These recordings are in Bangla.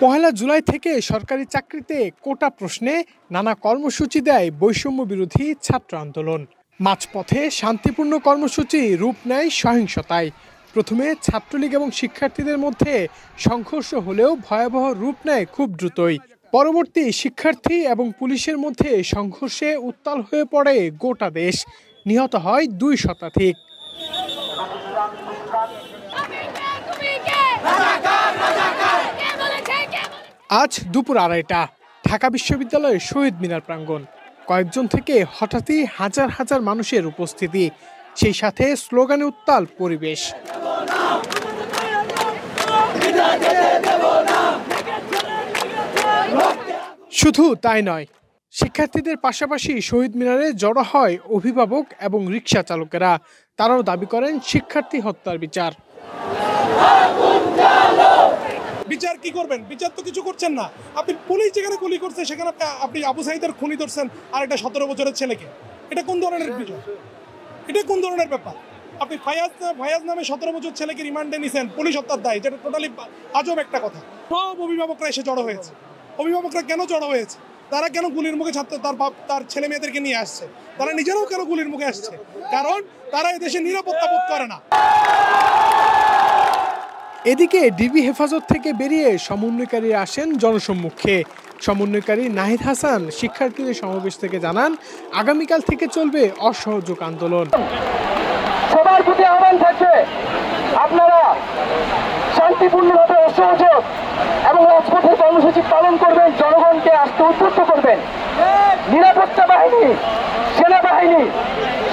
পহেলা জুলাই থেকে সরকারি চাকরিতে কোটা প্রশ্নে নানা কর্মসূচি দেয় বৈষম্য বিরোধী ছাত্র আন্দোলন। মাঝপথে শান্তিপূর্ণ কর্মসূচি রূপ নেয় সহিংসতায়। প্রথমে ছাত্রলীগ এবং শিক্ষার্থীদের মধ্যে সংঘর্ষ হলেও ভয়াবহ রূপ নেয় খুব দ্রুতই। পরবর্তী শিক্ষার্থী এবং পুলিশের মধ্যে সংঘর্ষে উত্তাল হয়ে পড়ে গোটা দেশ। নিহত হয় 2 শতাধিক। আজ দুপুর 2:30টা ঢাকা বিশ্ববিদ্যালয়ের শহীদ মিনার প্রাঙ্গণ। কয়েকজন থেকে হঠাৎই হাজার হাজার মানুষের উপস্থিতি, সেই সাথে স্লোগানে উত্তাল পরিবেশ। শুধু তাই নয়, শিক্ষার্থীদের পাশাপাশি শহীদ মিনারে জড়ো হয় অভিভাবক এবং রিকশা চালকেরা। তারাও দাবি করেন শিক্ষার্থী হত্যার বিচার। বিচার কি করবেন? বিচার তো কিছু করছেন না। আপনি পুলিশ যেখানে গুলি করছে সেখানে আপনি আবু সাঈদের খুনি ধরছেন আর একটা 17 বছরের ছেলেকে। এটা কোন ধরনের বিচার? এটা কোন ধরনের ব্যাপার? আপনি ফায়াজ নামে 17 বছর ছেলেকে রিমান্ডে নিছেন পুলিশ হত্যার দায়, যেটা টোটালি আজব একটা কথা। সব অভিভাবকরা এসে জড়ো হয়েছে। অভিভাবকরা কেন জড়ো হয়েছে? তারা কেন গুলির মুখে তার ছেলে মেয়েদেরকে নিয়ে আসছে? তারা নিজেরাও কেন গুলির মুখে আসছে? কারণ তারা এদেশে নিরাপত্তা বোধ করে না। এদিকে ডিবি হেফাজত থেকে বেরিয়ে সমন্বয়কারীরা আসেন জনসম্মুখে। সমন্বয়কারী নাহিদ হাসান শিক্ষার্থীদের সমাবেশ থেকে জানান, আগামীকাল থেকে চলবে অসহযোগ আন্দোলন। সবার প্রতি আহ্বান থাকবে, আপনারা শান্তিপূর্ণভাবে অসহযোগ এবং রাজপথের কর্মসূচি পালন করবেন, জনগণকে আসতে উদ্বুদ্ধ করবেন। নিরাপত্তা বাহিনী, সেনাবাহিনী,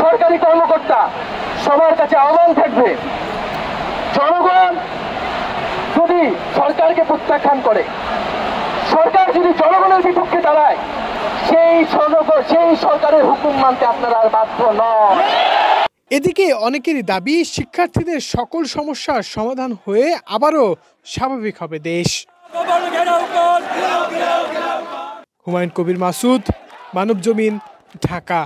সরকারি কর্মকর্তা সবার কাছে আহ্বান থাকবে, জনগণ যদি সরকারকে প্রত্যাখ্যান করে, সরকার যদি জনগণের বিপক্ষে দাঁড়ায়, সেই সরকারের হুকুম মানতে আপনারা আর বাধ্য নন। এদিকে অনেকেরই দাবি, শিক্ষার্থীদের সকল সমস্যার সমাধান হয়ে আবারও স্বাভাবিক হবে দেশ। হুমায়ুন কবির মাসুদ, মানবজমিন, ঢাকা।